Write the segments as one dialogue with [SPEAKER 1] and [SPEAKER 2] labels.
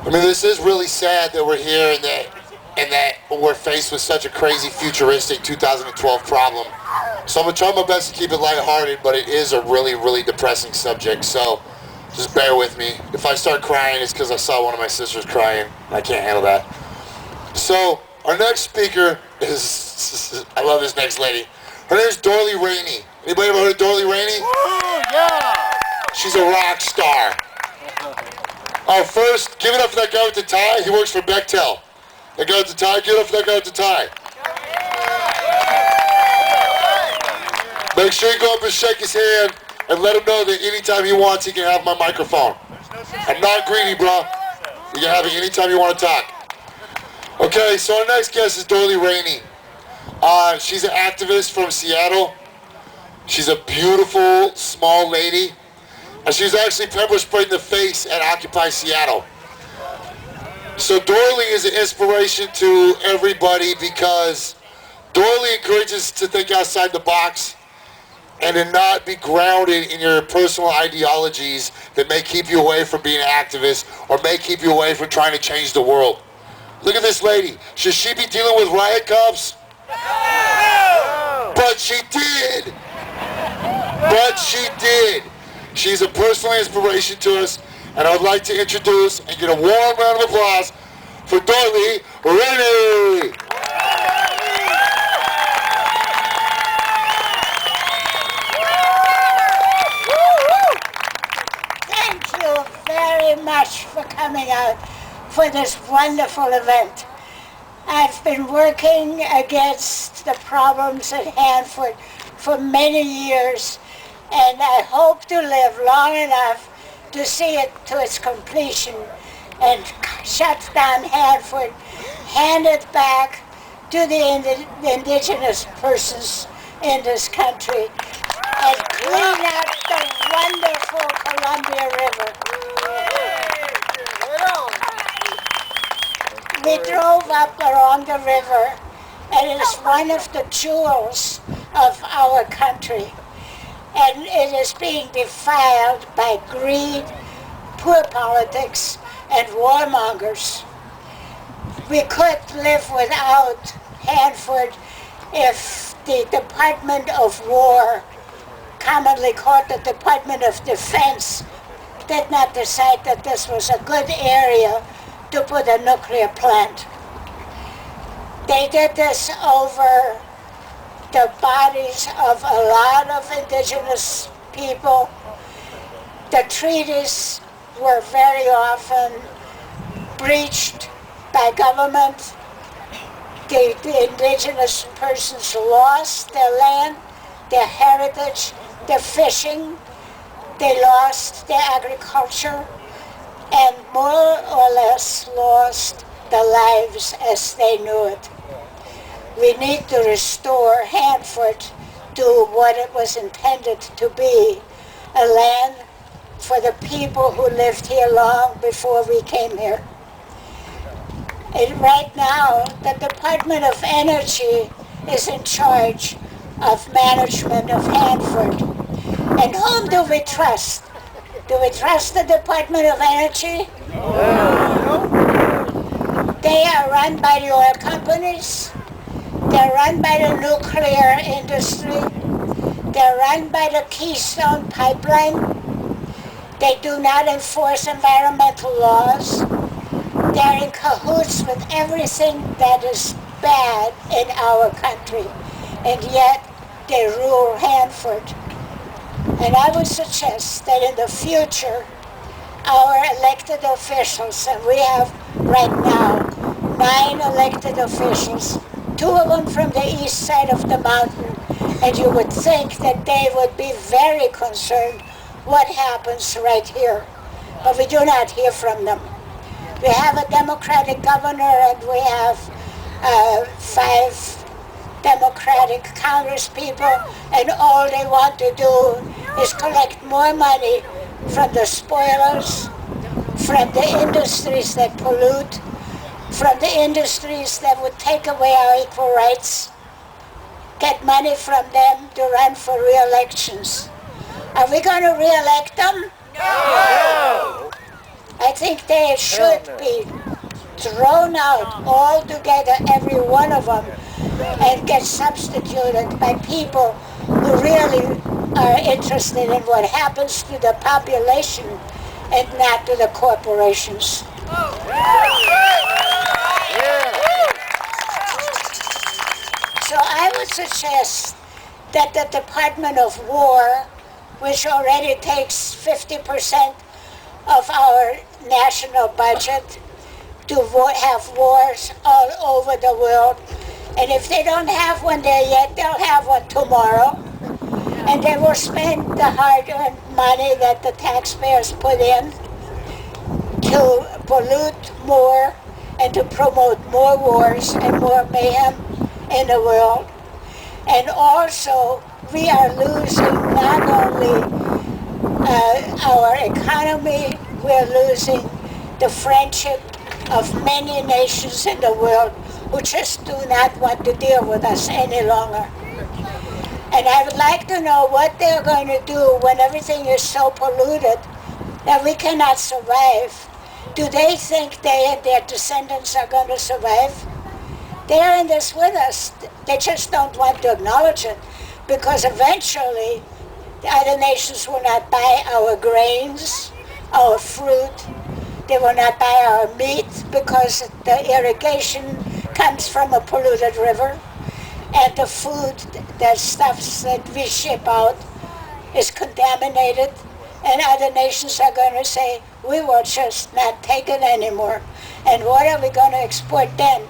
[SPEAKER 1] I mean, this is really sad that we're here and that we're faced with such a crazy futuristic 2012 problem. So I'm gonna try my best to keep it lighthearted, but it is a really, really depressing subject. So just bear with me. If I start crying, it's because I saw one of my sisters crying. I can't handle that. So our next speaker is, I love this next lady. Her name is Dorli Rainey. Anybody ever heard of Dorli Rainey?
[SPEAKER 2] Woo, yeah!
[SPEAKER 1] She's a rock star. First, give it up for that guy with the tie. He works for Bechtel. That guy with the tie, give it up for that guy with the tie. Make sure you go up and shake his hand and let him know that anytime he wants, he can have my microphone. I'm not greedy, bro. You can have it anytime you want to talk. Okay, so our next guest is Dorli Rainey. She's an activist from Seattle. She's a beautiful, small lady. And she was actually pepper sprayed in the face at Occupy Seattle. So Dorli is an inspiration to everybody because Dorli encourages us to think outside the box and to not be grounded in your personal ideologies that may keep you away from being an activist or may keep you away from trying to change the world. Look at this lady. Should she be dealing with riot cops? No! But she did. But she did. She's a personal inspiration to us, and I would like to introduce and get a warm round of applause for Dorli Rainey.
[SPEAKER 3] Thank you very much for coming out for this wonderful event. I've been working against the problems at Hanford for many years, and I hope to live long enough to see it to its completion and shut down Hanford, hand it back to the indigenous persons in this country, and clean up the wonderful Columbia River. We drove up along the river, and it is one of the jewels of our country. And it is being defiled by greed, poor politics, and warmongers. We could live without Hanford if the Department of War, commonly called the Department of Defense, did not decide that this was a good area to put a nuclear plant. They did this over the bodies of a lot of indigenous people. The treaties were very often breached by government. The indigenous persons lost their land, their heritage, their fishing. They lost their agriculture and more or less lost their lives as they knew it. We need to restore Hanford to what it was intended to be, a land for the people who lived here long before we came here. And right now, the Department of Energy is in charge of management of Hanford. And whom do we trust? Do we trust the Department of Energy? No. They are run by the oil companies. They're run by the nuclear industry. They're run by the Keystone Pipeline. They do not enforce environmental laws. They're in cahoots with everything that is bad in our country. And yet, they rule Hanford. And I would suggest that in the future, our elected officials, and we have right now 9 elected officials, 2 of them from the east side of the mountain, and you would think that they would be very concerned what happens right here. But we do not hear from them. We have a Democratic governor, and we have 5 Democratic congresspeople, and all they want to do is collect more money from the spoilers, from the industries that pollute, from the industries that would take away our equal rights, get money from them to run for re-elections. Are we going to re-elect them?
[SPEAKER 2] No!
[SPEAKER 3] I think they should be thrown out altogether, every one of them, and get substituted by people who really are interested in what happens to the population and not to the corporations. So I would suggest that the Department of War, which already takes 50% of our national budget, to have wars all over the world. And if they don't have one there yet, they'll have one tomorrow. And they will spend the hard-earned money that the taxpayers put in to pollute more and to promote more wars and more mayhem in the world. And also, we are losing not only our economy, we're losing the friendship of many nations in the world who just do not want to deal with us any longer. And I would like to know what they're going to do when everything is so polluted that we cannot survive. Do they think they and their descendants are going to survive? They're in this with us. They just don't want to acknowledge it, because eventually the other nations will not buy our grains, our fruit. They will not buy our meat because the irrigation comes from a polluted river. And the food, the stuffs that we ship out is contaminated. And other nations are going to say, we will just not take it anymore. And what are we going to export then?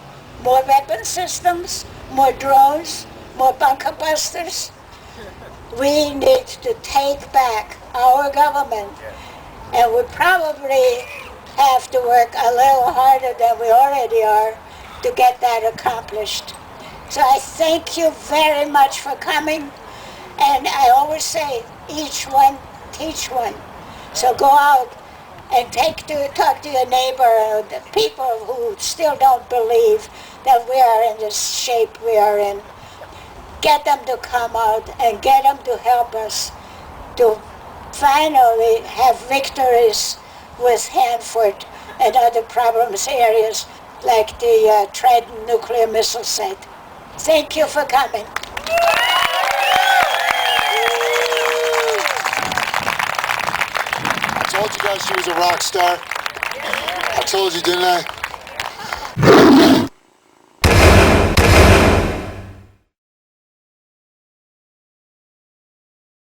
[SPEAKER 3] More weapon systems, more drones, more bunker busters? We need to take back our government. And we probably have to work a little harder than we already are to get that accomplished. So I thank you very much for coming. And I always say, each one, teach one. So go out and talk to your neighbor, the people who still don't believe that we are in this shape we are in. Get them to come out and get them to help us to finally have victories with Hanford and other problems areas like the Trident nuclear missile site. Thank you for coming.
[SPEAKER 1] I told you guys she was a rock star. I told you, didn't I?